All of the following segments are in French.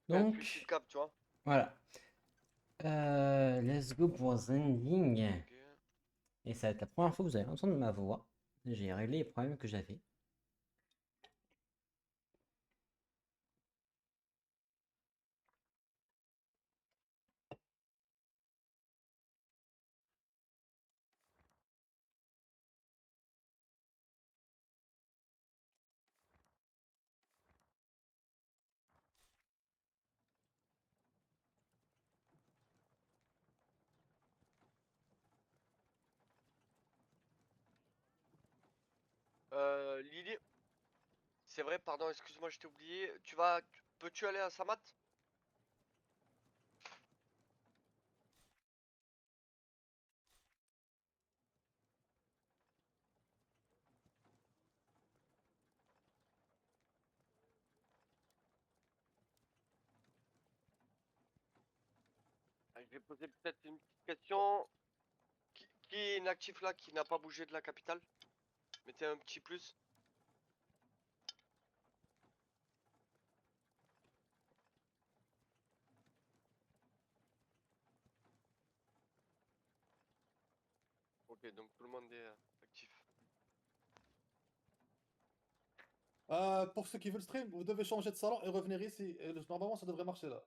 Enfin, plus il Donc, cap, tu vois. voilà. Let's go pour Zending. Ok. Et ça va être la première fois que vous allez entendre ma voix. J'ai réglé les problèmes que j'avais. Lily, c'est vrai, pardon, excuse-moi, je t'ai oublié. Peux-tu aller à Samat? Je vais poser peut-être une petite question. Qui est inactif là, qui n'a pas bougé de la capitale? Mettez un petit plus. Ok, donc tout le monde est actif. Pour ceux qui veulent stream, vous devez changer de salon et revenir ici. Et normalement, ça devrait marcher là.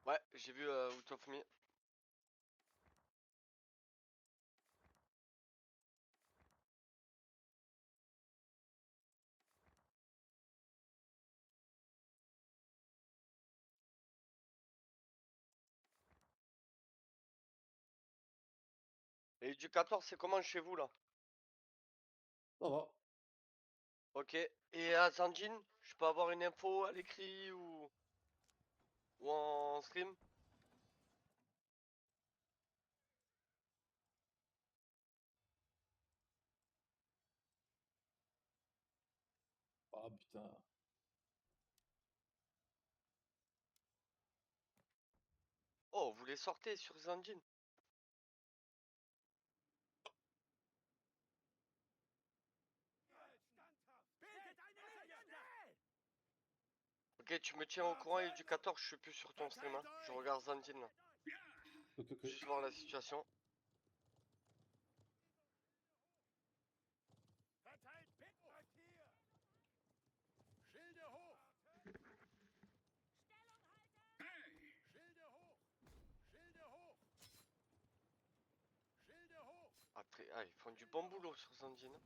Ouais, j'ai vu Out of Me. Et du 14, c'est comment chez vous là? Ça va. Ok. Et à Zanjin, je peux avoir une info à l'écrit ou en stream? Ah putain. Oh, vous les sortez sur Zanjin? Ok, tu me tiens au courant et du 14, je suis plus sur ton stream, hein. Je regarde Zanjin là. Ok, ok. Juste voir la situation. Après, ah, ils font du bon boulot sur Zanjin, hein.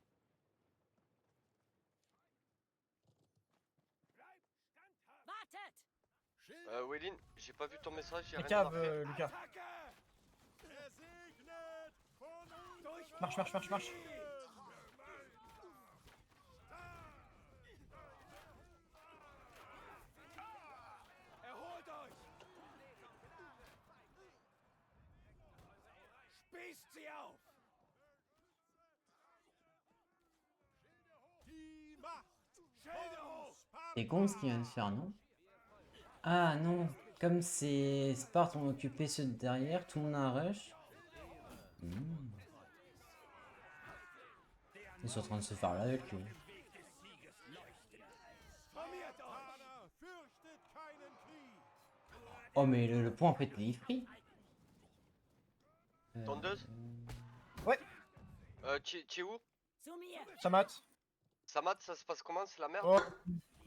Wellin, j'ai pas vu ton message, j'ai Les rien caves, marqué. Lucas. Marche, marche, marche, marche. C'est con ce qu'il vient de faire, non? Ah non, comme c'est Sparte ont occupé ceux de derrière, tout le monde a un rush. Hmm. Ils sont en train de se faire là avec lui. Oh mais le point en fait il est free. Euh, Tondeuse? Ouais, T'es où? ça mate. Samad, ça se passe comment? C'est la merde? Oh,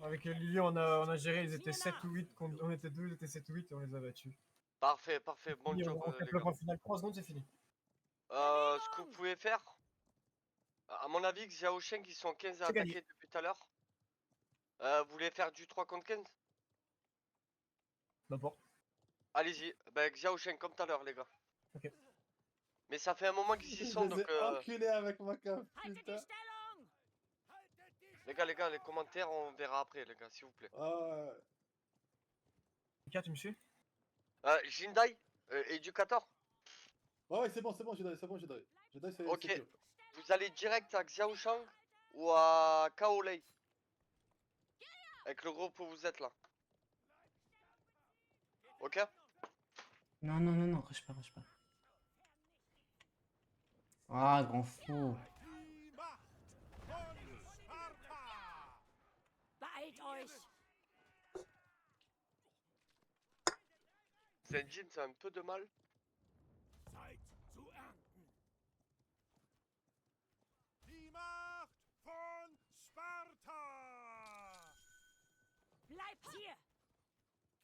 avec Lily, on a géré, ils étaient 7 ou 8, on était 2, ils étaient 7 ou 8 et on les a battus. Parfait, parfait, bon Fini, job on les tape le gars. point final, 3 secondes, c'est fini. Ce que vous pouvez faire, à mon avis, Xiao Sheng, ils sont 15 à C'est gagné. attaquer depuis tout à l'heure. Vous voulez faire du 3 contre 15? N'importe. Allez-y, ben Xiao Sheng comme tout à l'heure les gars. Ok. Mais ça fait un moment qu'ils y Je sont les donc ai enculés avec ma cave, putain. les gars, les commentaires on verra après les gars, s'il vous plaît. Ah Lucas, tu me suis? Jindai, Educator, ouais, ouais, c'est bon, Jedi, c'est bon, Jedi. Jedi, c'est ok. sûr. Vous allez direct à Xiaoshang ou à Kaolei avec le groupe où vous êtes là. Ok? Non, non, non, non, rush pas, rush pas. Ah, grand fou. Beeilt euch! Zenjin, c'est un peu de mal. Zeit zu ernten. Die Macht von Sparta! Bleibt hier!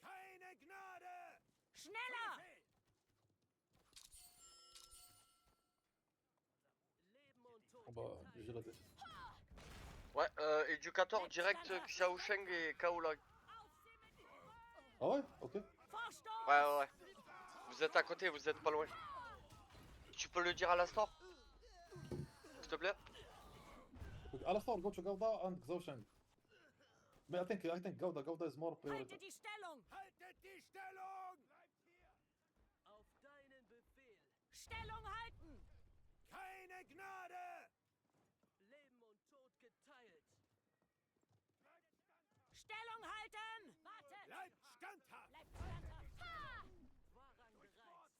Keine Gnade! Schneller! On va j'ai la tête. Ouais, éducateur direct Xiao Sheng et Kaola. Ah ouais, ok. Vorstoß! Ouais. Vous êtes à côté, vous êtes pas loin. Tu peux le dire à l'Astor? S'il te plaît? Okay. Alastor, go to Gauda and Xiaosheng. But I think Gauda is more priority. Haltet die Stellung! Haltet die Stellung! Auf deinen Befehl! Stellung halten! Keine Gnade! Leben und Tod geteilt! Stellung halten! Wartet! Bleibt standhaft! Bleibt standhaft! Ha! Vorrang bereit!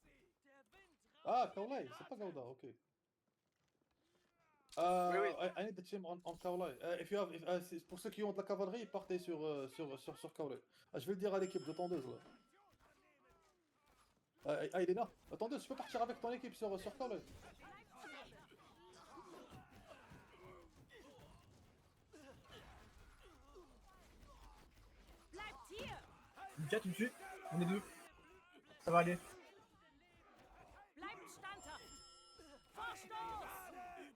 Der Wind Ah, Kaolai, c'est pas Gauda, ok. Oui, oui. I need the team on Kaolai. If you have, pour ceux qui ont de la cavalerie, partez sur Kaolai. Ah, je vais le dire à l'équipe de tondeuse là. Il est là. Tondeuse, tu peux partir avec ton équipe sur Kaolai. bleibt hier! Mika, tu me suis? On est deux. Ça va aller. Bleibt standhaft! Vorstoß! Wartet!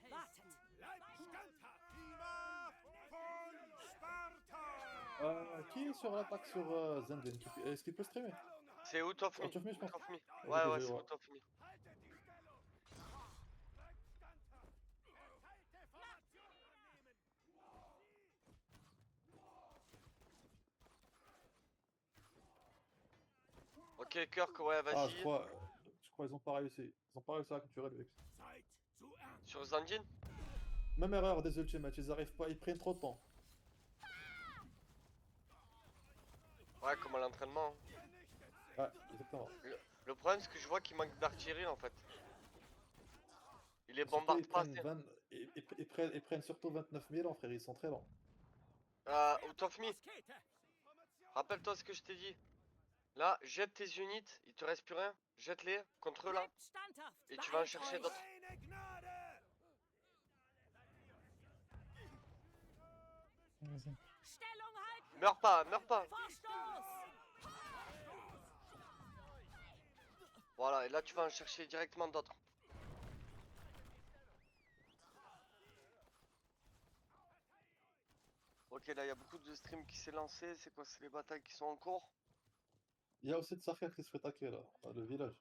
Bleibt standhaft! Die Macht von Sparta! Qui est sur l'attaque sur Zendin? Est-ce qu'il peut streamer? C'est Out of Me. Out of Me, je pense. Out of Me. Ok, Ouais, je vais c'est voir. Out of Me. Haltet die Stellung! Bleibt standhaft! Geteilte Formation nehmen! Ok, Kirk, ouais, Ah, vas-y. je crois ils ont pas réussi. Ils ont pas réussi à capturer le Vex. Zeit zu ernten! Sur Zenjin? Même erreur des ultimates, ils arrivent pas, ils prennent trop de temps. Ouais, comme à l'entraînement. Ouais, exactement. Le problème, c'est que je vois qu'il manque d'artillerie en fait. Il les Surtout, bombarde ils pas. prennent, ils prennent surtout 29 000 ans, frère, ils sont très lents. Out of Me, rappelle-toi ce que je t'ai dit. Là, jette tes unités, il te reste plus rien. Jette-les contre eux là. Bleibt standhaft! Et tu vas en Beeilt chercher euch. d'autres. Keine Gnade! Vas-y. Stellung halten! Meurs pas, meurs pas. Vorstoß! Voilà, et là tu vas en chercher directement d'autres. Ok, là il y a beaucoup de streams qui s'est lancé. C'est quoi? C'est les batailles qui sont en cours? Il y a aussi de Sarkia qui se fait attaquer là, le village.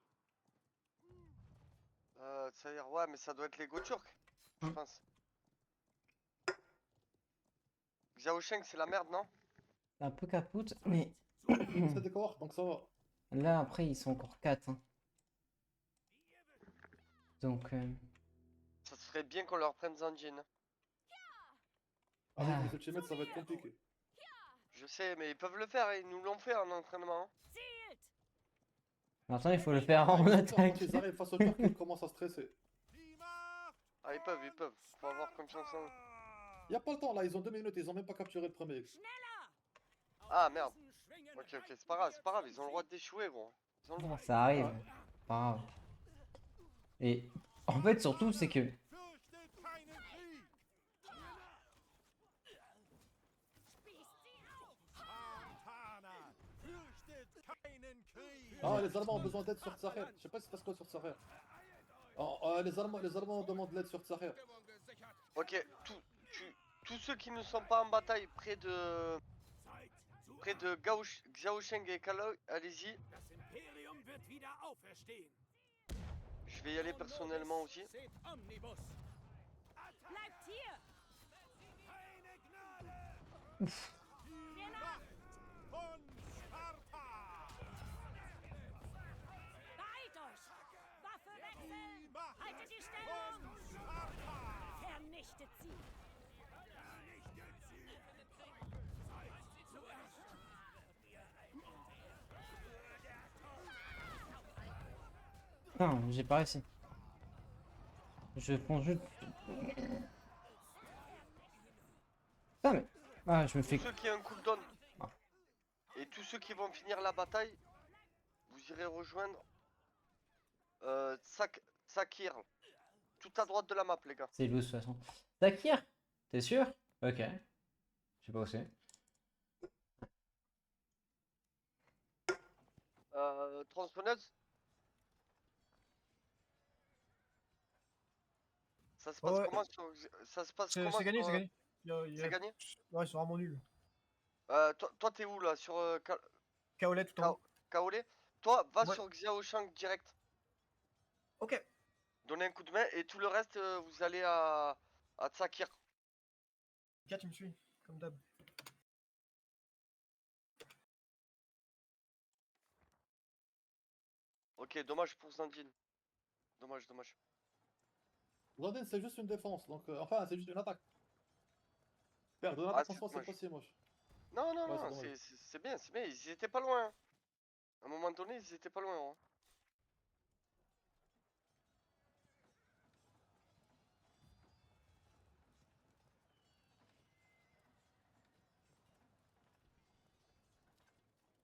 Ça veut dire, ouais, mais ça doit être les Go turcs, je pense. Xiaosheng, c'est la merde, non? C'est un peu capoute, mais C'est d'accord, donc ça va. là, après, ils sont encore 4. Donc, Ça serait bien qu'on leur prenne Zanjin. Avec Ah. les ultimates, ça va être compliqué. Je sais, mais ils peuvent le faire, ils nous l'ont fait en entraînement. Zielt! maintenant, il faut le faire en Quand attaque. ils arrivent face au Turc, ils commencent à stresser. Die Macht Ah, ils peuvent. Faut avoir confiance en eux. Il y a pas le temps là, ils ont 2 minutes, ils ont même pas capturé le premier X. Schneller! Ah merde. Ok, c'est pas grave, ils ont le droit d'échouer, gros. Ils ont le droit. Ça arrive, pas grave. Et en fait, surtout, c'est que fürchtet keinen Krieg! Spießt sie auf! Spartaner, fürchtet keinen Krieg! Ah, les Allemands ont besoin d'aide sur Tsahir. Je sais pas si c'est parce quoi sur Tsahir. Les Allemands demandent l'aide sur Tsahir. Ok, tous ceux qui ne sont pas en bataille près de Xiaosheng et Kaloi, allez-y. Das Imperium wird wieder auferstehen! Je vais y aller personnellement aussi. Seht Omnibus! Bleibt hier! Keine Gnade! Wir nach! Von Sparta! Beeilt euch! Waffe wechseln! Die Macht Haltet die Stellung! von Sparta! Vernichtet sie! Vernichtet sie! Zeit zu ernten! Non, j'ai pas réussi. Je fonce juste. Putain, mais. Ah, je me Tous fais. ceux qui ont un cooldown Ah. et tous ceux qui vont finir la bataille, vous irez rejoindre Sakir. Tout à droite de la map, les gars. C'est loose de toute façon. Takir? T'es sûr? Ok. Je sais pas où c'est. Tronçonneuse, ça se Ouais, passe ouais, comment sur... Ça se passe comment c'est gagné, sur... c'est gagné. C'est gagné? Ouais, ils sont vraiment nuls. Toi, t'es où, là? Sur Kaolé tout en haut. Kaolé? Toi, va Ouais. sur Xiaoshang direct. Ok. Donnez un coup de main et tout le reste, vous allez à Tsakir. 4, tu me suis, comme d'hab. Ok, dommage pour Zandine. Dommage, dommage. Zandine, c'est juste une défense, donc enfin, c'est juste une attaque. Perdre une Ah, attaque en c'est soi, c'est pas dommage. si moche. Non, non, Ouais, c'est non, dommage. c'est bien, c'est bien. Ils étaient pas loin, hein. À un moment donné, ils étaient pas loin, hein.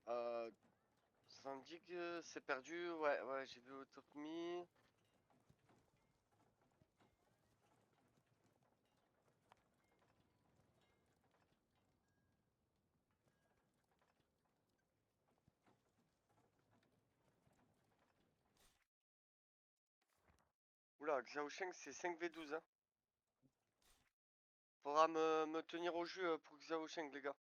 Euh, Zandig, c'est perdu. Ouais, ouais, j'ai vu au top me. Oula, Xiaosheng, c'est 5v12, hein. Faudra me tenir au jus pour Xiaosheng, les gars.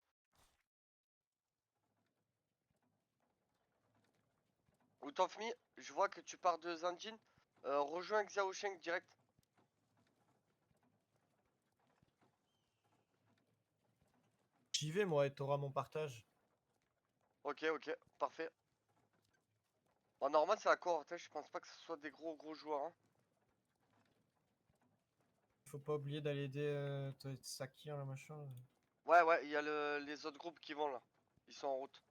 Out of me, je vois que tu pars de Zanjin. Rejoins Xiaosheng direct. J'y vais, moi, et t'auras mon partage. Ok, ok, parfait. En normal, c'est la cohorte, hein. Je pense pas que ce soit des gros joueurs, hein. Faut pas oublier d'aller aider Sakir, le machin. Ouais, ouais, il y a les autres groupes qui vont là. Ils sont en route.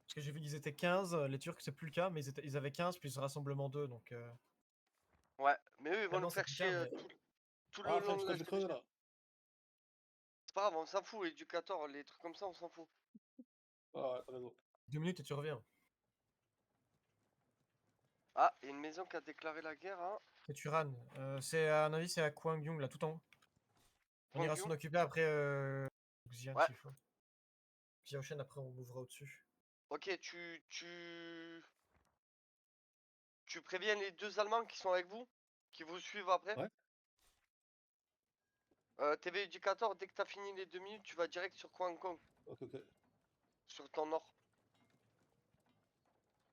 Parce que j'ai vu qu'ils étaient 15, les Turcs c'est plus le cas, mais ils avaient 15 plus rassemblement 2, donc Ouais, mais eux, ils vont nous maintenant c'est faire plus le chier cas, mais tout le Ah, long frère, je de crois la que je vais crever GVG. là. C'est pas grave, on s'en fout, éducateur, les trucs comme ça, on s'en fout. Ah, ouais, t'as raison. 2 minutes et tu reviens. Ah, il y a une maison qui a déclaré la guerre à C'est Turan. C'est à un avis, c'est à Kwangyong, là, tout en haut. On ira s'en Gwangyou. occuper après Xian Ouais, s'il faut. Xiaoshen, après on mouvra au-dessus. ok, tu préviens les deux Allemands qui sont avec vous, qui vous suivent après. Ouais, TV éducateur, dès que t'as fini les 2 minutes, tu vas direct sur Kwangkong, ok, ok. sur ton nord.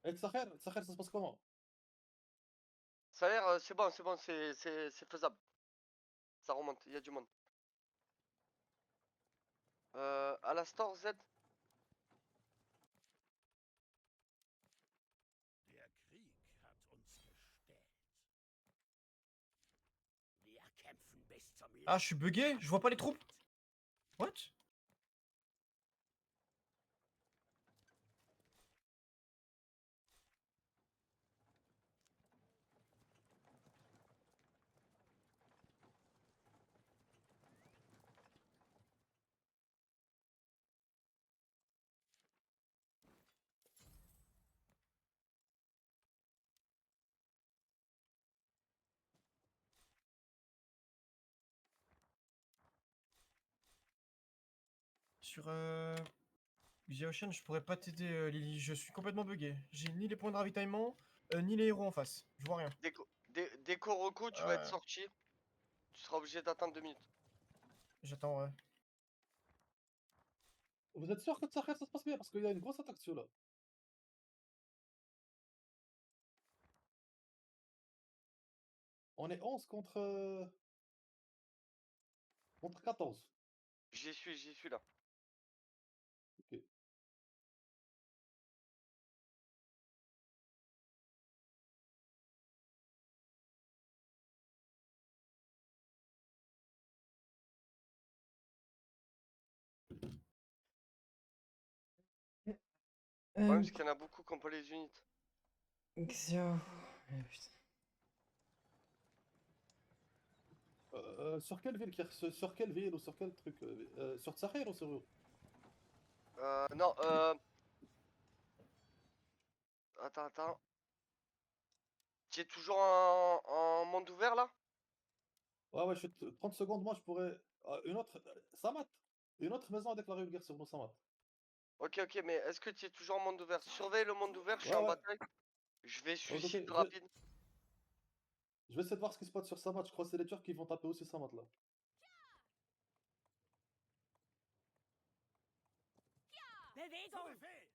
Et Tsacher, Tsacher, ça se passe comment? Ça a l'air, c'est bon, c'est faisable. Ça remonte, il y a du monde. À la store Z. Der Krieg hat uns gestählt. Wir kämpfen bis zum Ah, je suis bugué, je vois pas les troupes. What? Sur Xiaoshen, je pourrais pas t'aider, Lily. Je suis complètement bugué. J'ai ni les points de ravitaillement, ni les héros en face. Je vois rien. Déco Roku, tu vas être sorti. Tu seras obligé d'attendre 2 minutes. J'attends, ouais. Vous êtes sûr que Tsacher, ça se passe bien? Parce qu'il y a une grosse attaque dessus là. On est 11 contre 14. J'y suis là. Ok. Le problème, c'est qu'il y en a beaucoup qui ont pas les unités. Xiao. putain. Sur quelle ville, sur quelle ville ou sur quel truc sur Tsahir ou sur où? Non, attends. Tu es toujours en monde ouvert là? Ouais, ouais, 30 secondes, moi je pourrais. Une autre. Samat! Une autre maison a déclaré une guerre sur nous, Samat. Ok, mais est-ce que tu es toujours en monde ouvert? Surveille le monde ouvert, je suis Ouais, en ouais. bataille. Je vais Ok, ok. suicide rapide. Je vais essayer de voir ce qui se passe sur Samat. Je crois que c'est les Turcs qui vont taper aussi Samat là. Zu Bewegung! Befehl!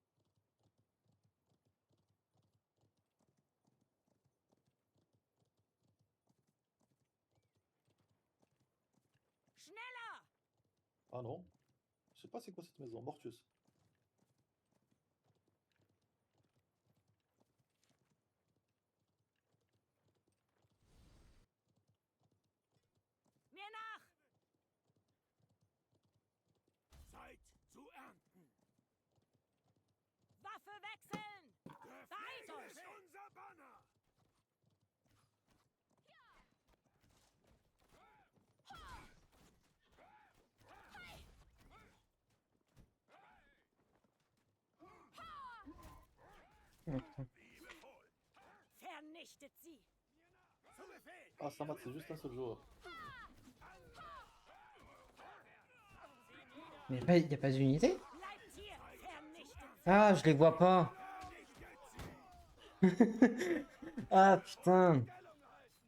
Schneller! Ah non. Je sais pas c'est quoi cette maison. Mortius. Mir nach! Zeit zu ernten! Waffe wechseln! Der Da ist Flegel es! ist unser Banner! Wie befohlen! Vernichtet sie! Zu Befehl! Ah, Samat, c'est juste un seul joueur. Mais y a pas d'unité? Bleibt hier! Vernichtet sie! Ah, je les vois pas. Vernichtet sie! Ah, putain. Stellung halten!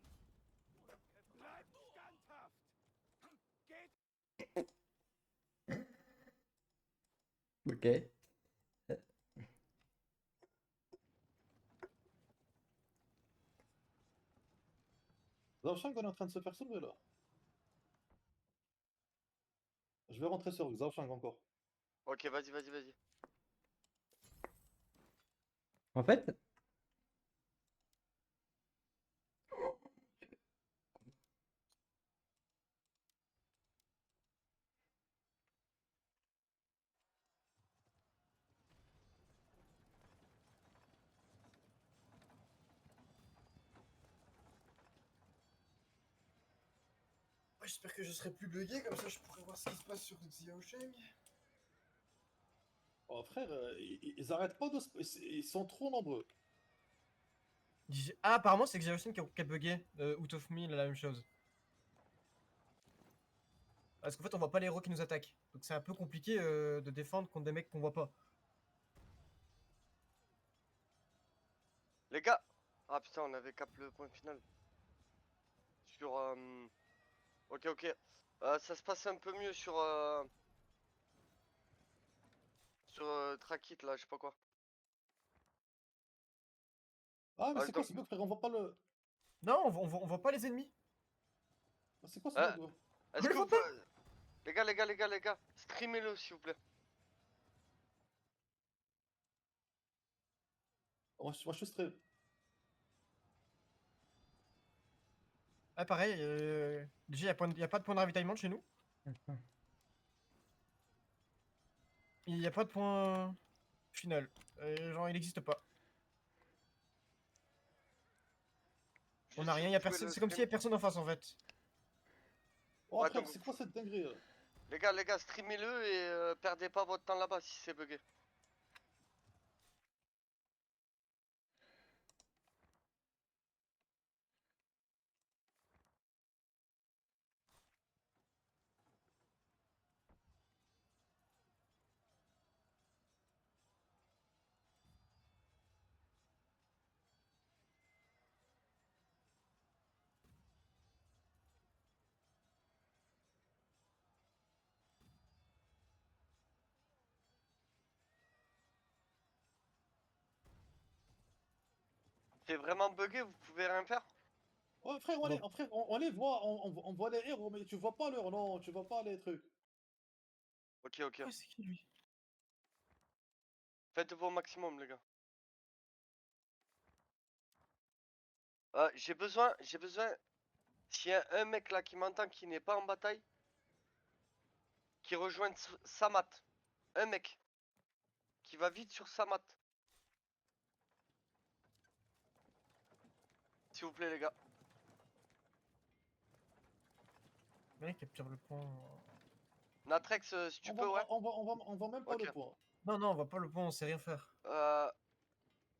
Bleibt standhaft! Geht Ok. Zhaoshang, on est en train de se faire sauver là. Je vais rentrer sur Zhaoshang encore. Ok, vas-y. En fait, Ouais, j'espère que je serai plus bugué, comme ça je pourrai voir ce qui se passe sur Xiaosheng. Oh frère, ils arrêtent pas de ils sont trop nombreux. Ah, apparemment c'est Xiaosheng qui a bugué. Out of Me, la même chose. Parce qu'en fait on voit pas les héros qui nous attaquent. Donc c'est un peu compliqué de défendre contre des mecs qu'on voit pas. Les gars! Ah putain, on avait cap le point final. Sur... Ok. Ça se passe un peu mieux sur... Sur Trakit là, je sais pas quoi. Ah, mais Ah, c'est quoi donc... ce bug, frère? On voit pas le. Non, on voit pas les ennemis. C'est quoi ce Euh, bug, gros? Est-ce On les que vous... voit pas. Les gars, streamez-le s'il vous plaît. Moi, je suis stream. Ah pareil, déjà y a pas de point de ravitaillement de chez nous. Il y a pas de point final. Genre il n'existe pas. On Juste a si rien, vous y a pouvez personne. le C'est comme s'il y stream. avait personne en face en fait. Oh, Ouais, frère, donc... c'est quoi cette dinguerie là? Les gars, streamez-le et perdez pas votre temps là-bas si c'est bugué. C'est vraiment bugué, vous pouvez rien faire? Ouais, frère, on les voit, on voit les héros, mais tu vois pas leur nom, tu vois pas les trucs. Ok. Ah, c'est qui lui? Faites vos maximum les gars. J'ai besoin... S'il y a un mec là qui m'entend qui n'est pas en bataille, qui rejoigne Samat. Un mec. Qui va vite sur Samat. S'il vous plaît, les gars. Ouais, capture le point. Natrex, si tu On peux, va, ouais. on va même pas Ok. le point. Non, non, on va pas le point, on sait rien faire.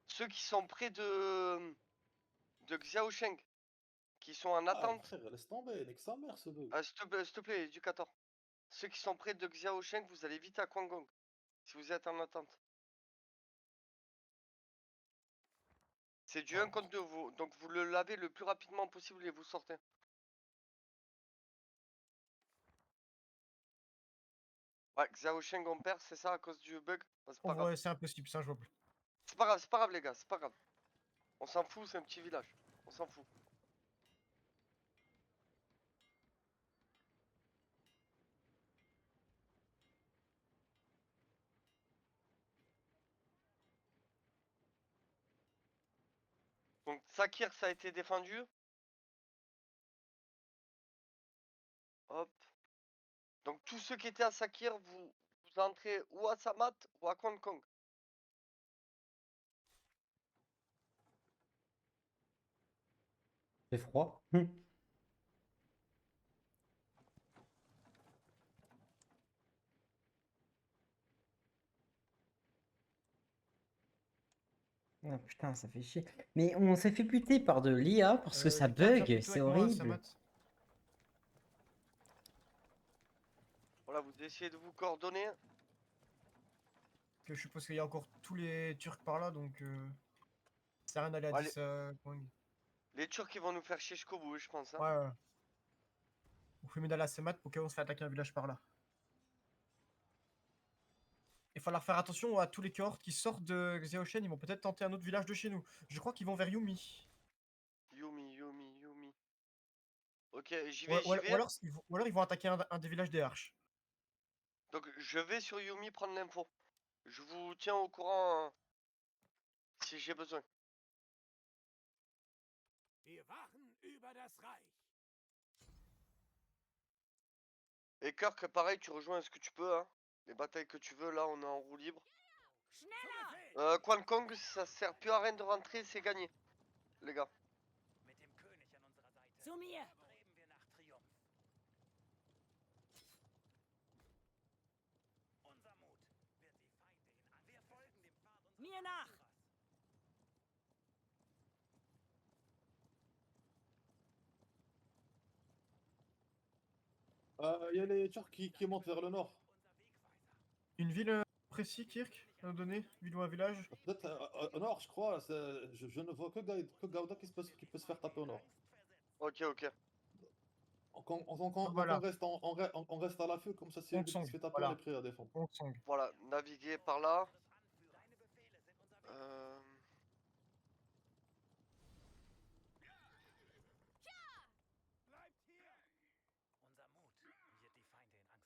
Ceux qui sont près de Xiaosheng, qui sont en Ah, attente. frère, laisse tomber, nique sa mère ce bug. S'il te plaît, éducateur. Ceux qui sont près de Xiaosheng, vous allez vite à Kwangong. Si vous êtes en attente. C'est du 1 contre 2, vous. Donc vous le lavez le plus rapidement possible et vous sortez. Ouais, Xiaosheng on perd, c'est ça à cause du bug? Bah, c'est Oh, pas grave. ouais, c'est impossible, ça, je vois plus. C'est pas grave les gars, c'est pas grave. On s'en fout, c'est un petit village. On s'en fout. Donc Sakir, ça a été défendu. Hop. Donc tous ceux qui étaient à Sakir, vous entrez ou à Samat ou à Kwangkong. C'est froid. Ah putain, ça fait chier. Mais on s'est fait buter par de l'IA parce que ça Lucas, viens bug, plutôt c'est avec moi à horrible. Samat. Voilà, vous essayez de vous coordonner. Que je suppose qu'il y a encore tous les Turcs par là, donc ça sert à rien d'aller à Allez. 10 Kwang. Les Turcs ils vont nous faire chier jusqu'au bout, je pense. Hein. Ouais, ouais. On fait mieux d'aller à Samat pour qu'on se fait attaquer un village par là. Il va falloir faire attention à tous les cohortes qui sortent de Xiaoshen, ils vont peut-être tenter un autre village de chez nous. Je crois qu'ils vont vers Yumi. Yumi. Ok, j'y Ou, vais, ou- j'y ou vais. alors, ou alors ils vont attaquer un des villages des Arches. Donc je vais sur Yumi prendre l'info. Je vous tiens au courant si j'ai besoin. Wir wachen über das Reich. Et Kirk, pareil, tu rejoins ce que tu peux. Hein. Les batailles que tu veux, là, on est en roue libre. Schneller! Quan Kong, ça sert plus à rien de rentrer, c'est gagné. Les gars. Mit dem König an unserer Seite Zu mir! streben wir nach Triumph. Unser Mut wird die Feinde in Wir folgen dem Pfad unseres Mir nach! Führers. Il y a les Turcs qui montent vers le nord. Unser Wegweiser. Une ville précise, Kirk, à nous donner? Ville ou un village? Peut-être au nord, je crois. Je ne vois que Gauda qui peut se faire taper au nord. Ok. Donc Voilà. on reste à l'affût, comme ça si Hong le qui Song, se fait taper, voilà. on est prêt à défendre. Hong Song. Voilà, naviguer par là. Deine Befehle sind unser Weg. Bleibt hier. Unser Mut wird die Feinde in Angst versetzen.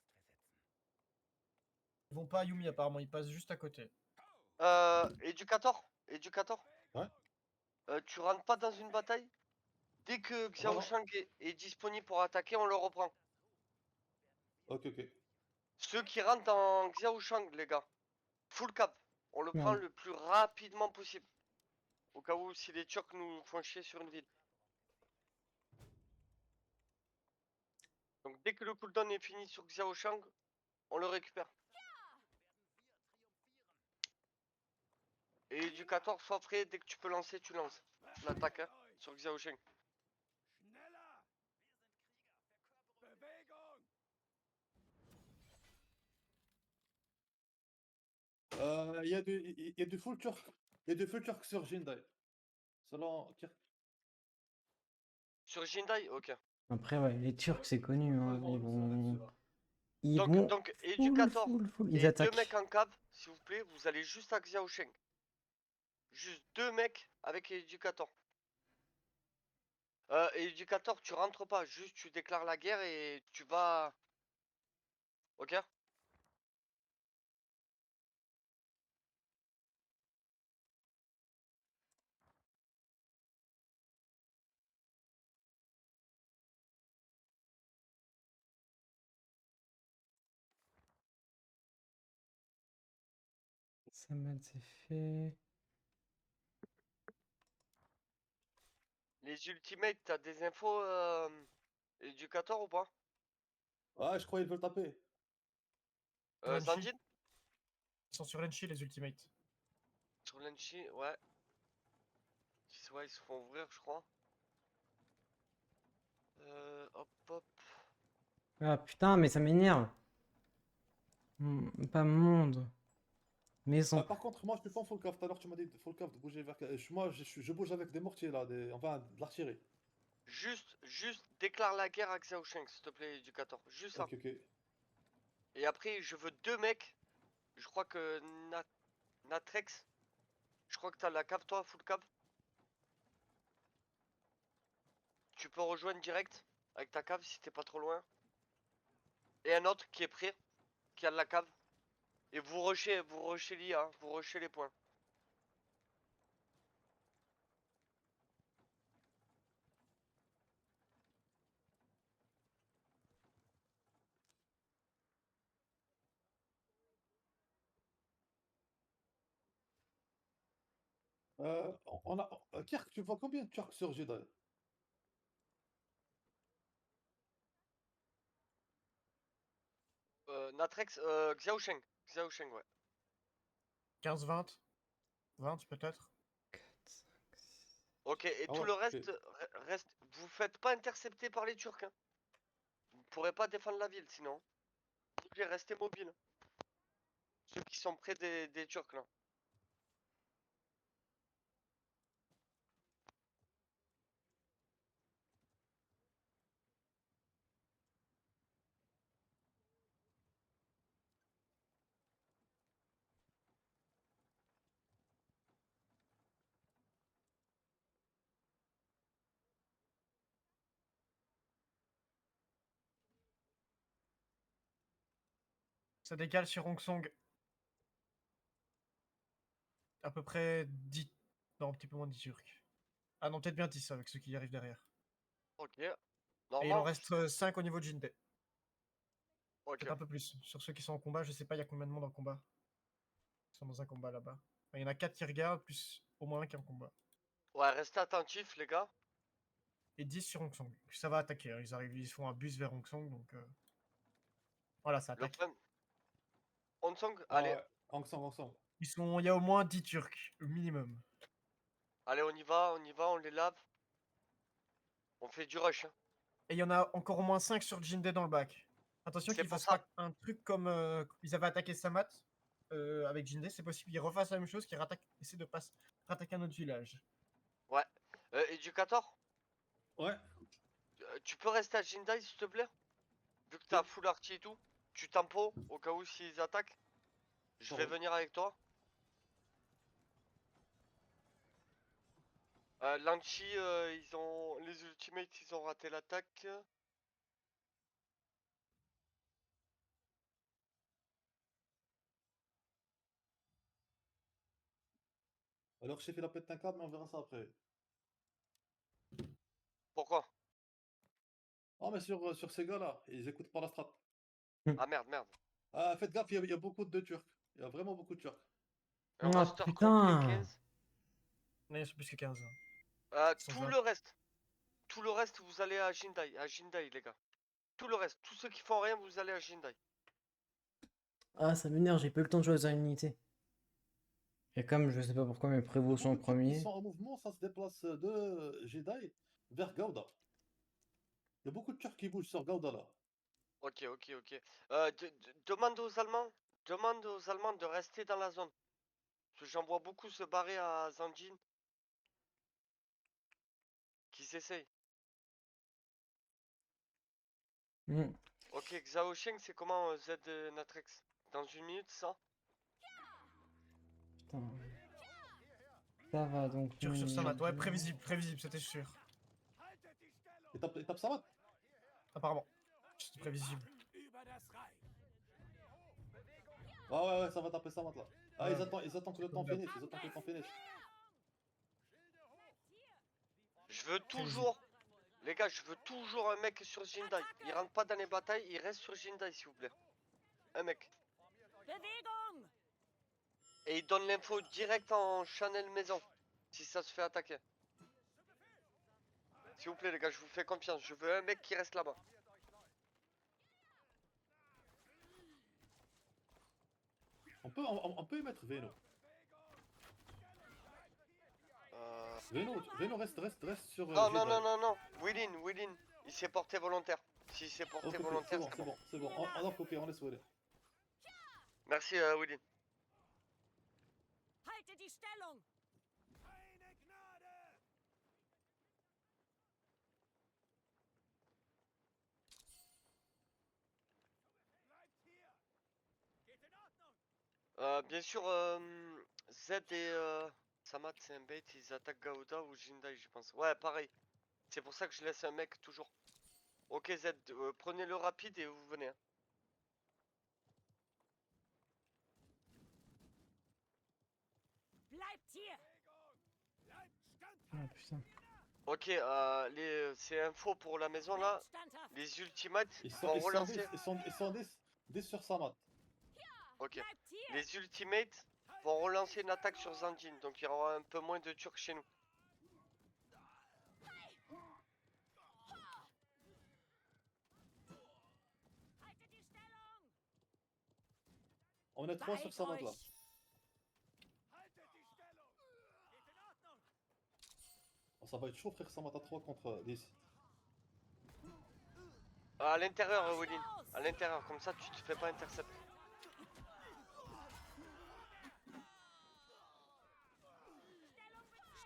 Ils vont pas à Yumi apparemment, ils passent juste à côté. Éducateur. Ouais. Tu rentres pas dans une bataille. Dès que Xiao Shang est disponible pour attaquer, on le reprend. Ok. Ceux qui rentrent dans Xiao Shang, les gars. Full cap. On le prend Ouais. le plus rapidement possible. Au cas où si les Turcs nous font chier sur une ville. Donc dès que le cooldown est fini sur Xiao Shang, on le récupère. Et éducateur, sois prêt, dès que tu peux lancer, tu lances. L'attaque hein, sur Xiao Shang. Schneller. Bewegung. Il y a du full turc. Il y a du full turc sur Jindai. Selon Kirk. Sur Jindai, ok. Après, ouais, les Turcs, c'est connu. Hein, ils vont. Ils Donc, vont. donc Full, éducateur full. Ils et deux attaquent. mecs en cave, s'il vous plaît, vous allez juste à Xiao Sheng. Juste deux mecs avec éducateur. Et éducateur, tu rentres pas, juste tu déclares la guerre et tu vas. Ok? Ça m'a fait. Les ultimates, t'as des infos éducateur ou pas? Ouais, je crois qu'ils veulent taper. Lenchi. Zandine? Ils sont sur Lenchi, les ultimates. Sur Lenchi, ouais. Ouais, ils se font ouvrir, je crois. Hop, hop. Ah putain, mais ça m'énerve. Pas monde. Maison. Par contre, moi, je suis pas en full cave. Tout à l'heure, tu m'as dit full cave de bouger vers. Moi, je bouge avec des mortiers là, enfin de l'artillerie. Juste déclare la guerre à Xiao Sheng, s'il te plaît, éducateur. Juste ça. Ok, ok. Et après, je veux 2 mecs. Je crois que Natrex. Je crois que t'as la cave, toi, full cave. Tu peux rejoindre direct avec ta cave si t'es pas trop loin. Et un autre qui est prêt, qui a de la cave. Et vous rushez l'IA, hein, vous rushez les points. On a. Kirk, tu vois combien de Turcs sur Jedi? Natrex, Xiao Sheng. Xiao Sheng, ouais. 15-20. 20 peut-être. Ok, et Ah tout ouais, le ok. reste. Vous faites pas intercepter par les Turcs, hein. Vous pourrez pas défendre la ville sinon. Vous devez rester mobile. Ceux qui sont près des Turcs là. Ça décale sur Hong Song. À peu près 10. Non, un petit peu moins de 10 Turcs. Ah non, peut-être bien 10 avec ceux qui arrivent derrière. Ok. Et il en Normand. reste 5 au niveau de Jinde. Ok. Peut-être un peu plus. Sur ceux qui sont en combat, je sais pas, il y a combien de monde en combat. Ils sont dans un combat là-bas. Enfin, il y en a 4 qui regardent, plus au moins un qui est en combat. Ouais, restez attentifs les gars. Et 10 sur Hong Song. Ça va attaquer, hein. Ils arrivent, ils font un bus vers Hong Song, donc... Voilà, ça Le attaque. problème. Onsong, Ah allez. ouais, ensemble, ensemble. Il y a au moins 10 Turcs, au minimum. Allez, on les lave. On fait du rush, hein. Et il y en a encore au moins 5 sur Jinde dans le bac. Attention C'est qu'ils pour fassent ça. pas un truc comme ils avaient attaqué Samat avec Jinde. C'est possible qu'ils refassent la même chose, qu'ils essaient de rattaquer un autre village. Ouais. Éducateur, Ouais, tu peux rester à Jindai s'il te plaît? Vu que t'as oui. full arty et tout. Tu tempo au cas où s'ils attaquent. Je Ça vais roule. venir avec toi. Lanchi, ils ont. Les ultimates, ils ont raté l'attaque. Alors, j'ai fait la pète un câble, mais on verra ça après. Pourquoi? Ah, mais sur ces gars-là, ils écoutent pas la strat. Ah merde, merde. Ah, faites gaffe, il y a beaucoup de Turcs. Il y a vraiment beaucoup de Turcs. Un Oh roster complet putain. 15. Non, ils sont plus que 15. Hein. Ils sont Tout 20. le reste. Tout le reste, vous allez à Jindai. À Jindai, les gars. Tout le reste. Tous ceux qui font rien, vous allez à Jindai. Ah, ça m'énerve, j'ai pas eu le temps de choisir une unité. Et comme je sais pas pourquoi mes Il y a prévôts sont en beaucoup de Turcs qui premier. sont en mouvement, ça se déplace de Jedi vers Gouda. Il y a beaucoup de Turcs qui bougent sur Gouda là. Ok, ok, ok. Demande aux Allemands de rester dans la zone. Parce que j'en vois beaucoup se barrer à Zanjin. Qui s'essayent. Hmm, Ok, Xiao Sheng, c'est comment Z Natrex? Dans une minute, ça? putain. Ça va donc. Turcs sur Samat. Ouais, prévisible, prévisible, c'était sûr. Haltet die Stellung! Étape Samat. Apparemment. C'était prévisible. Über das Reich! Ah ouais, ouais, ça va taper Samat là. Ah, Ouais. ils attendent que le temps Comme d'hab. finisse. Ils attendent que le temps finisse. Je veux Prévisible. toujours. Les gars, je veux toujours un mec sur Jindai. Il rentre pas dans les batailles, il reste sur Jindai, s'il vous plaît. Un mec. Bewegung! Et il donne l'info direct en channel maison. Si ça se fait attaquer. S'il vous plaît les gars, je vous fais confiance. Je veux un mec qui reste là-bas. On peut y mettre Veno. Euh... Veno reste sur Non, non, Jedi. non, non, non. Willin. Il s'est porté volontaire. S'il s'est porté Ok, c'est volontaire, bon, c'est c'est bon. bon, c'est bon. Alors, ok, on laisse Willy. Merci Willin. Halte die Stellung! Keine Gnade! Bleibt hier! Geht in Ordnung! Bien sûr, Z et Samat, c'est un bait. Ils attaquent Gauda ou Jindai, je pense. Ouais, pareil. C'est pour ça que je laisse un mec toujours. Ok Z, prenez le rapide et vous venez. Hein. Bleibt hier! Bleibt standhaft! Ah putain. Ok, c'est info pour la maison là. Bleibt standhaft! Les ultimates Ils vont sont relancer. 10 sur Samat. Ok. Bleibt hier! Les ultimates vont relancer une attaque sur Zanjin, donc il y aura un peu moins de Turcs chez nous. Haltet die Stellung! On est 3 sur Beeilt Samat là. euch! Haltet die Stellung! Geht in Ordnung! Oh, ça va être chaud, frère, Samat à 3 contre 10. À l'intérieur, Willin. Los! À l'intérieur, comme ça tu te fais pas intercept.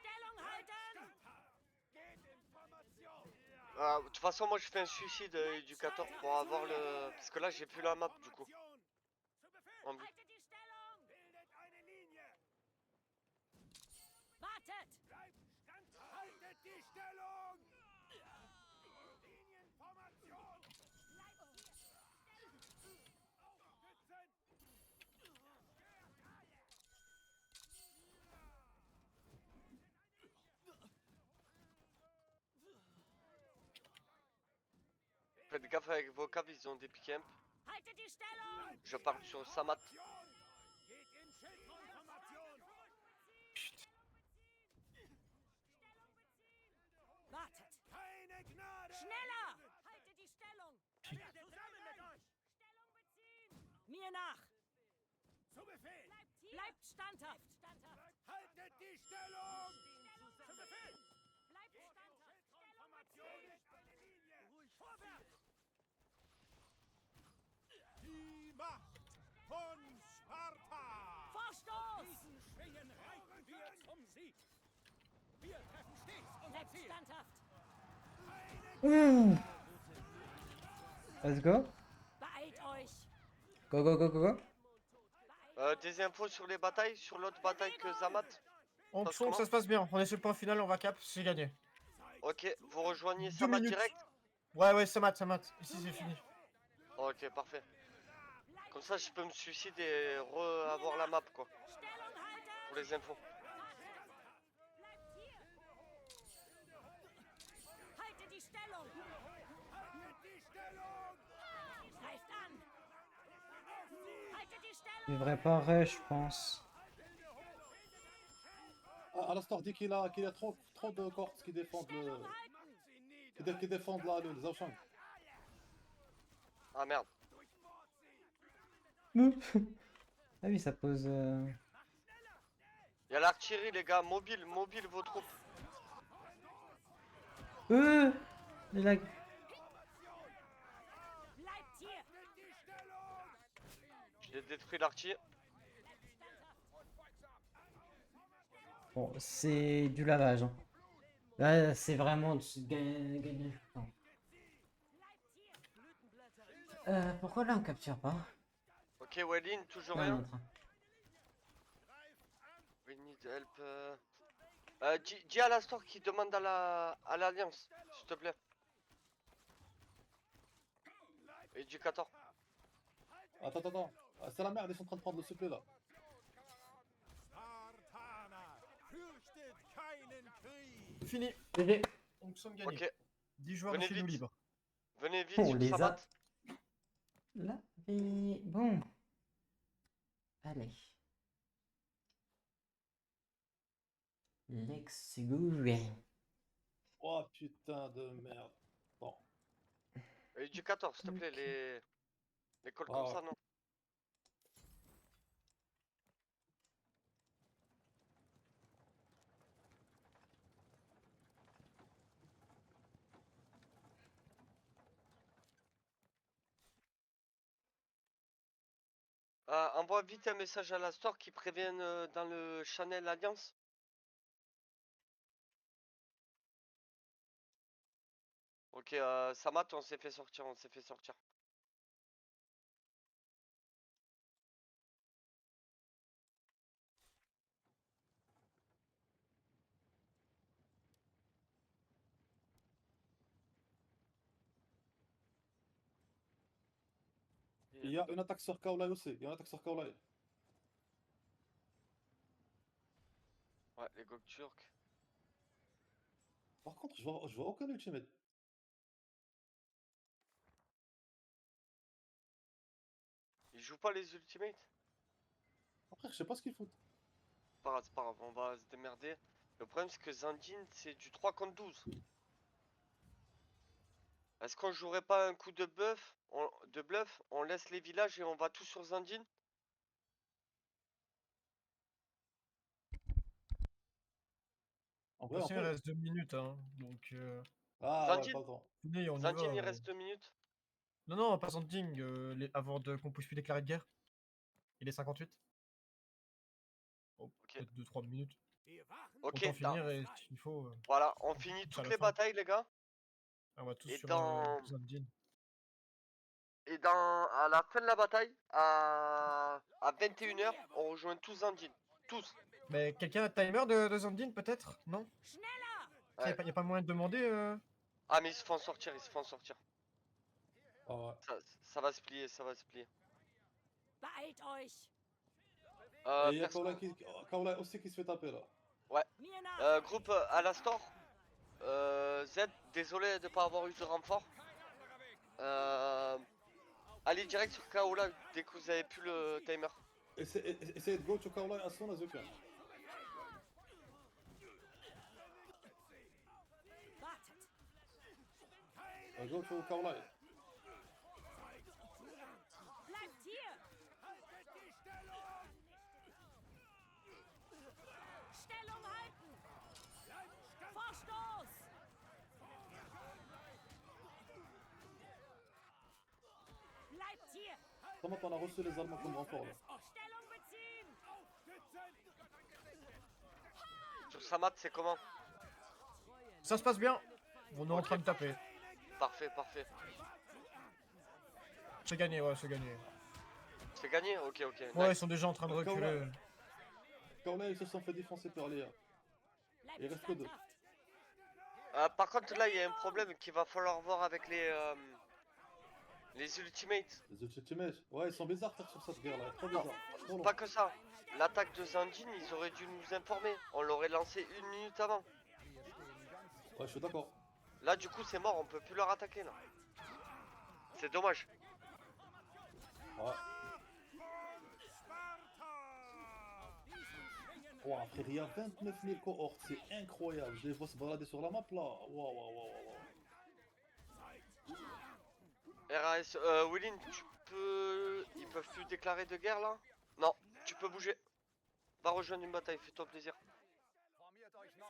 Stellung halten! Geht in Formation! De toute façon, moi je fais un suicide éducateur pour avoir le. Parce que là j'ai plus la map du coup. Formation! Zu Befehl! En vue. Haltet die Stellung! Bildet eine Linie! Wartet! Bleibt standhaft! Haltet die Stellung! Linienformation! Aufstützen! Faites gaffe avec vos caves, ils ont des pick-up. Haltet die Stellung! Je parle sur Samat. Geht in Schildformation! Wartet! Keine Gnade! Schneller! Haltet die Stellung! Zusammen mit euch! Stellung beziehen! Mir nach! Zu Befehl! Bleibt standhaft! Standhaft! Haltet die Stellung! Zu Befehl! Bleibt standhaft! Formation! Eine Linie! Vorwärts! Die Macht von Sparta! Vorstoß! Schwingen reiten wir zum Sieg! Wir treffen stets unser Bleibt Ziel! standhaft! Ouh. Let's go. Beeilt euch! Go go go go go. Des infos sur les batailles, sur l'autre bataille que Zamat. On Passe sent que comment ça se passe bien. On est sur le point final, on va cap, c'est gagné. Ok, vous rejoignez 2 Samat minutes. direct. Ouais, ça mate. Ici, c'est fini. Ok, parfait. Comme ça, je peux me suicider et avoir la map quoi, Stellung halten! pour les infos. Bleibt hier! Haltet die Stellung! Haltet die Stellung! Greift an! Haltet die Je Stellung! devrais pas rush, je pense. À l'instant, dit qu'il a trop de corps qui défendent Stellung halten! qui défendent là, le Zhaoshang. Ah merde. Ah oui, ça pose. Y'a l'artillerie les gars, mobile vos troupes. Les lags. Bleibt hier! J'ai détruit l'artillerie. Bon, c'est du lavage. Hein. Là, c'est vraiment gagner du temps. Pourquoi là on capture pas? Ok, Wellin, toujours Là, on est rien. en train. We need help. Dis à l'Astor qui demande à l'Alliance, s'il te plaît. Éducateur. Attends. C'est la merde, ils sont en train de prendre le supplément là. Spartaner, fürchtet keinen Krieg! Fini. GG. Donc, nous sommes gagnés. Ok, 10 joueurs Venez chez nous vite. libres. venez vite On sur les a. Samat. Là, et bon. Allez. Let's go. Oh putain de merde. Bon. Éducateur, s'il te plaît, Ok. les calls Ah, comme ouais. ça, non. Envoie vite un message à la store qui prévienne dans le channel Alliance. Ok, Samat, on s'est fait sortir, on s'est fait sortir. Il y a une attaque sur Kaolai aussi. Il y a une attaque sur Kaolai. Ouais, les Gok turcs. Par contre, je vois aucun ultimate. Ils jouent pas les ultimates? Après, je sais pas ce qu'ils foutent. C'est pas grave, on va se démerder. Le problème c'est que Zandine c'est du 3 contre 12. Est-ce qu'on jouerait pas un coup de bluff, on laisse les villages et on va tous sur Zandine? En De vrai, toute on façon, il peut. reste 2 minutes, hein. Donc, Ah ouais, pas Zandine? le temps. venez, on y va. Zandine il reste 2 minutes. Non, non, pas Sanding, avant qu'on puisse plus déclarer de guerre. Il est 58. Oh, Ok. peut-être 2-3 minutes. Wir waren Ok, Autant finir et s'il faut, voilà, on finit tous à toutes la les fin. batailles les gars. On va tous Et sur dans... Sanding. À la fin de la bataille, à 21h, on rejoint tous Zandine. Tous. Mais quelqu'un a un timer de Sanding, peut-être? Non? Schneller! Ça, Ouais. y a pas moyen de demander Ah mais ils se font sortir, ils se font sortir. Ah ouais. Ça va se plier, ça va se plier. Beeilt euch! Et il y a Perso, Kaolai aussi qui se fait taper là. Mir nach! groupe à la store. Z, désolé de pas avoir eu de renfort. Allez direct sur Kaola dès que vous avez plus le timer. Essayez de go to Kaolai as soon as you can. Wartet! Go to Kaolai. Bleibt hier! Stellung halten! Vorstoß! Bleibt hier! Comment on a reçu les Allemands comme renfort là? Stellung beziehen! Sur Samat, c'est comment? Ça se passe bien. On est en Ok. train de taper. Parfait, parfait. C'est gagné, ouais, c'est gagné. C'est gagné? Ok, ok. Ouais, ils Nice. sont déjà en train de reculer. Kaolai, ils se sont fait défoncer par Léa. Il Bleibt reste que deux. standhaft! Par contre, là, il y a un problème qu'il va falloir voir avec les ultimates. Les ultimates. Ouais, ils sont bizarres sur cette guerre là. Trop bizarre. Trop long. Pas que ça. L'attaque de Zandine, ils auraient dû nous informer. On l'aurait lancé 1 minute avant. Ouais, je suis d'accord. Là, du coup, c'est mort. On peut plus leur attaquer, là. C'est dommage. Ouais. Ouah, frère, il y a 29 000 cohortes, c'est incroyable. Je les vois se balader sur la map là. Waouh, waouh, waouh, waouh. RAS, Willin, tu peux... Ils peuvent plus déclarer de guerre, là? Non, tu peux bouger. Va rejoindre une bataille, fais-toi plaisir. Formiert euch neu.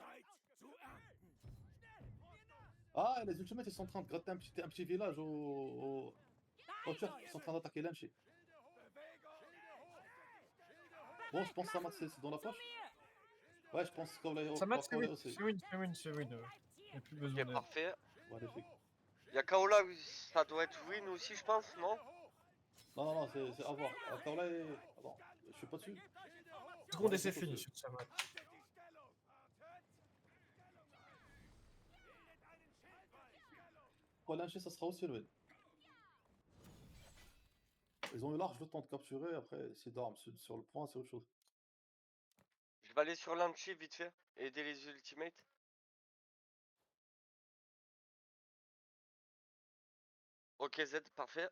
Ah, et les ultimates, ils sont en train de gratter un petit village au Turc. Ils sont en train d'attaquer Lemchi. Bon, je pense que Samad, c'est dans la poche. Ouais, je pense que Ça match, c'est Kaolai win. aussi. C'est win. Y'a plus besoin Ok, d'aide. parfait. Magnifique. Y'a Kaola, ça doit être win aussi, je pense, non? Non, c'est à voir. Kaolai. Attends, je suis pas dessus. Seconde et Ouais, c'est c'est fini possible. sur Samat. Pour Lemchi, ça sera aussi le win. Ils ont eu large le temps de capturer. Après, c'est d'armes sur le point, c'est autre chose. Je vais aller sur Lanchi vite fait, et aider les ultimates. Ok Z, parfait.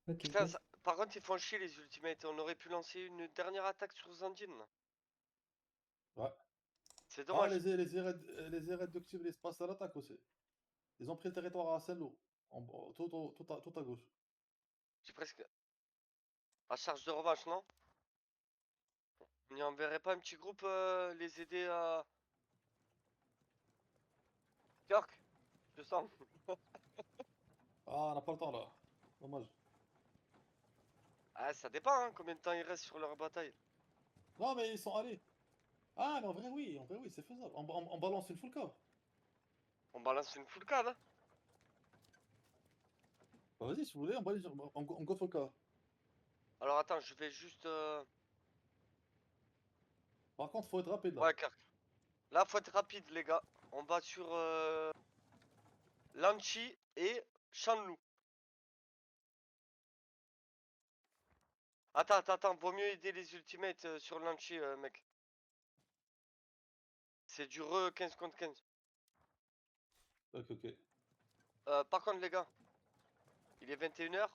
Ok, Putain, good. par contre ils font chier les ultimates, on aurait pu lancer une dernière attaque sur Zandine. Ouais. C'est Ah, dommage. les irréductibles, ils se passent à l'attaque aussi. Ils ont pris le territoire à Saint-Lô, tout à gauche. J'ai presque. À charge de revanche, non? On n'y enverrait pas un petit groupe les aider à. Kirk, je sens. Ah, on n'a pas le temps là. Dommage. Ah, ça dépend, hein, combien de temps il reste sur leur bataille. Non, mais ils sont allés. Ah, mais en vrai, oui, c'est faisable. On balance une full cave. On balance une full cave, hein. Bah, vas-y, si vous voulez, on go full cave. Alors attends, je vais juste. Par contre, faut être rapide là. Ouais, Kirk. Là, faut être rapide, les gars. On va sur Lanchi et Shanlou. Attends, vaut mieux aider les ultimates sur Lanchi, mec. C'est du re 15 contre 15. Ok. Par contre, les gars, il est 21h.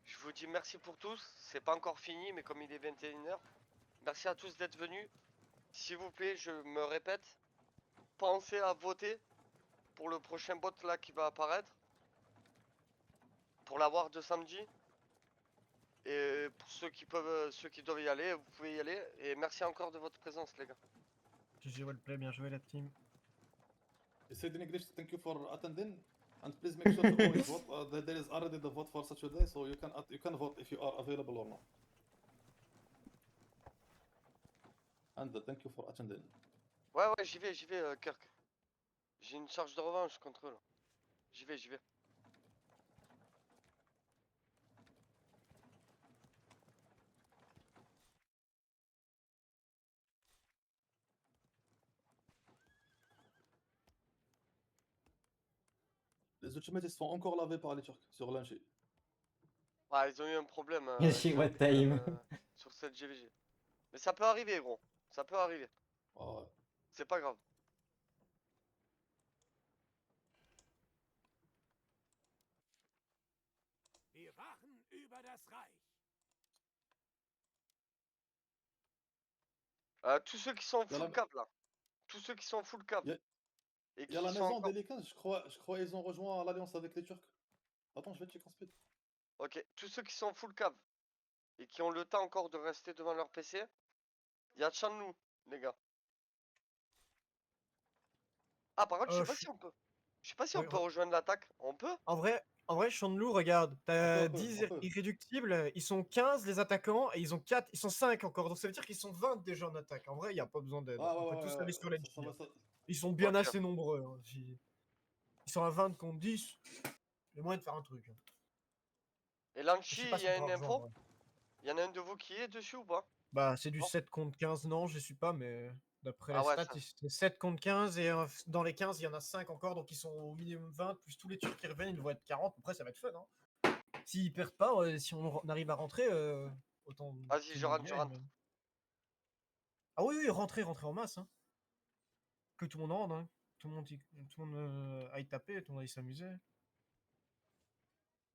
Je vous dis merci pour tous. C'est pas encore fini, mais comme il est 21h, merci à tous d'être venus. S'il vous plaît, je me répète, pensez à voter pour le prochain bot là qui va apparaître. Pour l'avoir de samedi. Et pour ceux qui peuvent, ceux qui doivent y aller, vous pouvez y aller. Et merci encore de votre présence, les gars. GG Wellplay, bien joué la team. Said in English, thank you for attending. And please make sure to always vote. There is already the vote for Saturday, so you can vote if you are available or not. And thank you for attending. Ouais, j'y vais, Kirk. J'ai une charge de revanche contre eux là. J'y vais. Les ultimates ils se font encore laver par les Turcs sur l'Anchi. Ah, ils ont eu un problème Chez What Time. sur cette GVG. Mais ça peut arriver, gros. Ça peut arriver. Ah ouais. C'est pas grave. Wir wachen über das Reich. Tous ceux qui sont Y a la- full cap là. Tous ceux qui sont full cap. Y a- Et Il y a qui la sont maison encore. des Lycans, je crois ils ont rejoint l'alliance avec les Turcs. Attends, je vais checker en speed. Ok, tous ceux qui sont full cap. Et qui ont le temps encore de rester devant leur PC. Il y a Chanlou, les gars. Ah, par contre, je sais pas si on peut. Je sais pas si on Oui, peut rejoindre l'attaque. On peut? En vrai, Chandelou, regarde, On t'as peut, 10 on peut. irréductibles, ils sont 15 les attaquants, et ils ont 4, ils sont 5 encore, donc ça veut dire qu'ils sont 20 déjà en attaque. En vrai, il n'y a pas besoin d'aide. Ah On peut ouais, tous aller sur ça, l'enchi. ça va, ça. Ils sont bien Ok. assez nombreux. Hein. Ils sont à 20 contre 10. Il y a moyen de faire un truc. Hein. Et Je Lanchi, sais pas il si y on a pourra une info? rejoindre. Il y en a un de vous qui est dessus ou pas? Bah, c'est du Non. 7 contre 15, non, je suis pas, mais d'après Ah les ouais, stats, ça. c'est 7 contre 15, et dans les 15, il y en a 5 encore, donc ils sont au minimum 20, plus tous les Turcs qui reviennent, ils vont être 40. Après, ça va être fun. Hein. S'ils perdent pas, si on arrive à rentrer, autant. Vas-y, tout le je monde rentre, je gagne, rentre. mais- Ah oui, rentrez en masse. Hein. Que tout le monde rentre. Hein. Tout le monde, aille taper, tout le monde aille s'amuser.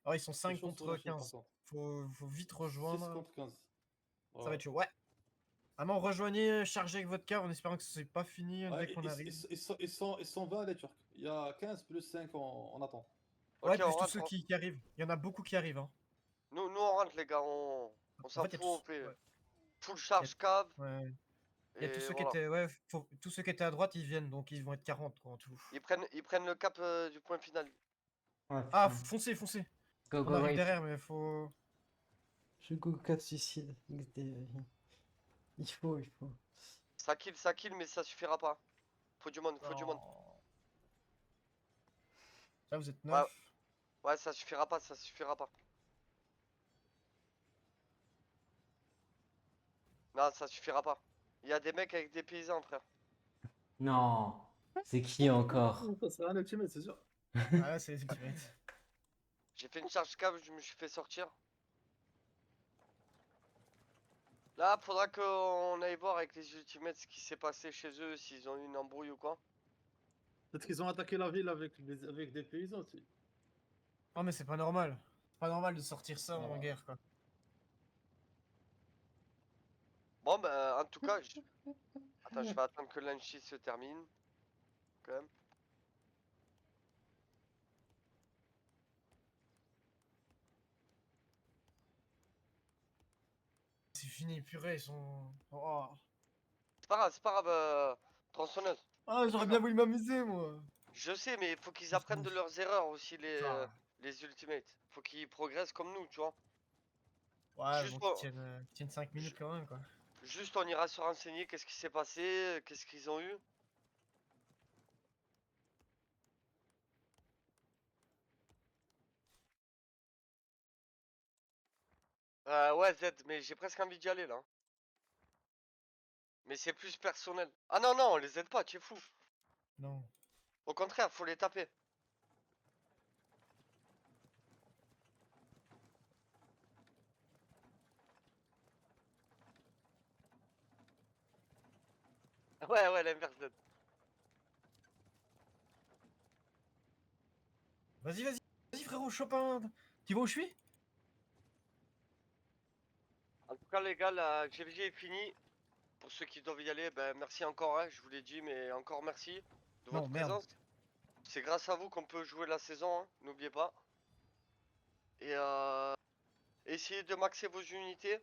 Ah, ils sont C'est 5 chaud sur contre l'Anchi par 15. contre. Faut vite 6 rejoindre. contre 15. Ça va Ouais. être chaud. Ouais. Vraiment, rejoignez, chargez avec votre car en espérant que ce n'est pas fini dès Ouais, qu'on arrive. ils sont 20 les Turcs. Il y a 15 plus 5 en attente. Ouais, Ok, on plus tous rentre. ceux qui arrivent. Il y en a beaucoup qui arrivent. Hein. Nous on rentre, les gars. On En s'en fait, il y a fout, on tous. fait Ouais. full Il y a- charge cave. ouais. Il y a tous Et ceux qui voilà. étaient. Ouais, tous ceux qui étaient à droite, ils viennent, donc ils vont être 40 quoi, en tout. Ils prennent le cap du point final. Ouais, Ah, putain. foncez. Go, On go, arrive wait. derrière, mais faut. Je go 4 suicides. Il faut. Ça kill, mais ça suffira pas. Faut du monde. Non. Là, vous êtes Ouais, 9. ouais, ça suffira pas. Non, ça suffira pas. Il y a des mecs avec des paysans, frère. Non. C'est qui encore? Ça serait un ultimate, c'est sûr. Ah, là, c'est les ultimates. J'ai fait une charge cave, je me suis fait sortir. Là, faudra qu'on aille voir avec les ultimates ce qui s'est passé chez eux, s'ils ont eu une embrouille ou quoi. Peut-être qu'ils ont attaqué la ville avec des paysans aussi. Non, mais c'est pas normal. C'est pas normal de sortir ça en Non. guerre, quoi. Bon, bah, en tout cas, attends, je vais attendre que l'Anchi se termine. Quand même. C'est fini, purée, ils sont. Oh. C'est pas grave, tronçonneuse. Ah, C'est pas j'aurais bien grave. voulu m'amuser, moi. Je sais, mais il faut qu'ils Juste apprennent de nous. leurs erreurs aussi, Putain. les Ultimates. Faut qu'ils progressent comme nous, tu vois. Ouais, Juste bon, on, qu'ils tiennent 5 minutes quand même, quoi. juste on ira se renseigner, qu'est-ce qui s'est passé, qu'est-ce qu'ils ont eu. Ouais, Z, mais j'ai presque envie d'y aller là. Mais c'est plus personnel. Ah non, non, on les aide pas, tu es fou. Non. Au contraire, faut les taper. Ouais, ouais, l'inverse Z. Vas-y, vas-y, vas-y, frérot, Chopin. Tu vois où je suis? En tout cas, les gars, la GVG est finie. Pour ceux qui doivent y aller, ben merci encore, hein, je vous l'ai dit, mais encore merci de Non, votre merde. présence. C'est grâce à vous qu'on peut jouer la saison, hein, n'oubliez pas. Et essayez de maxer vos unités.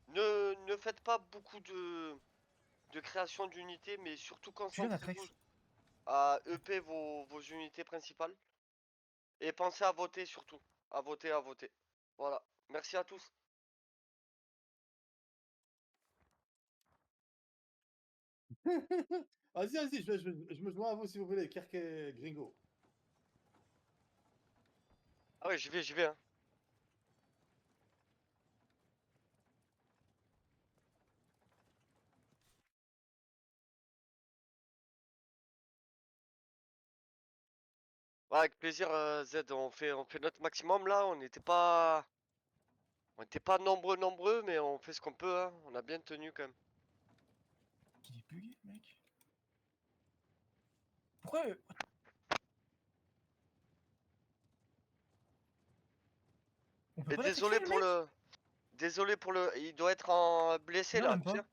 Ne faites pas beaucoup de création d'unités, mais surtout Tu viens concentrez-vous d'Atrex. à EP vos unités principales. Et pensez à voter surtout. À voter, à voter. Voilà. Merci à tous. Vas-y, vas-y, je me joins à vous si vous voulez, Kirk et Gringo. Ah ouais, j'y vais, hein. Ouais, avec plaisir, Z, on fait notre maximum là, on n'était pas nombreux, mais on fait ce qu'on peut, hein. On a bien tenu quand même. Il est bugué, mec. Pourquoi on peut Et pas l'attaquer, le mec? désolé pour le, il doit être en blessé Non, là, même tu sais. pas.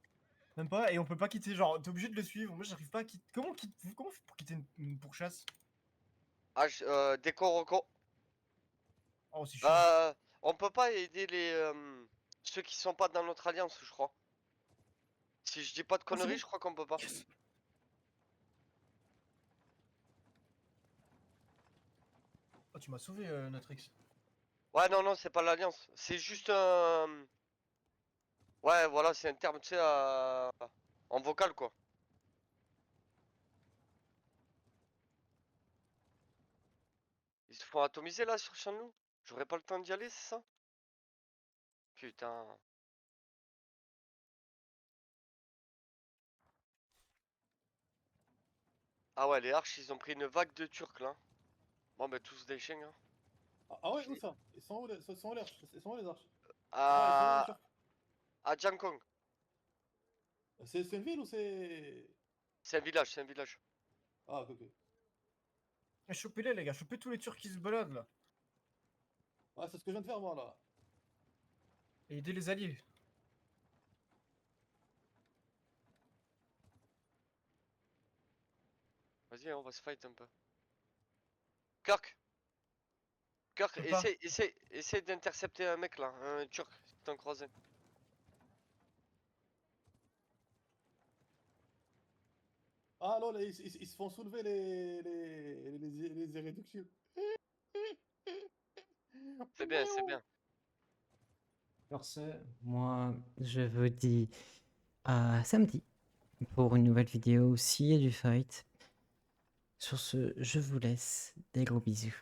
Même pas, et on peut pas quitter, genre, t'es obligé de le suivre. Moi, j'arrive pas à quitter. Comment on fait pour quitter une pourchasse? Déco reco. Oh, c'est chiant. On peut pas aider ceux qui sont pas dans notre alliance, je crois. Si je dis pas de Ah, c'est conneries, bon. je crois qu'on peut pas. Yes. Oh, tu m'as sauvé, notre ex. Ouais, non, non, c'est pas l'alliance. C'est juste un. Ouais, voilà, c'est un terme, tu sais, en vocal quoi. Ils se font atomiser là sur Shenlong. J'aurais pas le temps d'y aller, c'est ça? Putain. Ah ouais, les arches, ils ont pris une vague de Turcs là. Bon, bah, tous des chiens, hein. Ah ouais, Je où les- ça? Ils sont où les arches? Ils sont où les arches? Ils sont où les À, Turcs? à Jiangkong. C'est une ville ou c'est. C'est un village, c'est un village. Ah, ok, ok. Chopez-les, les gars, chopez tous les Turcs qui se baladent là. Ouais, c'est ce que je viens de faire moi là. Et aidez les alliés. Vas-y, on va se fight un peu. Kirk! Kirk, Je peux pas. essaye d'intercepter un mec là, un Turc, si t'en croisé. Ah lol, ils se font soulever les irréductibles. C'est bien, c'est bien. Sur ce, moi, je vous dis à samedi pour une nouvelle vidéo s'il y a du fight. Sur ce, je vous laisse. Des gros bisous.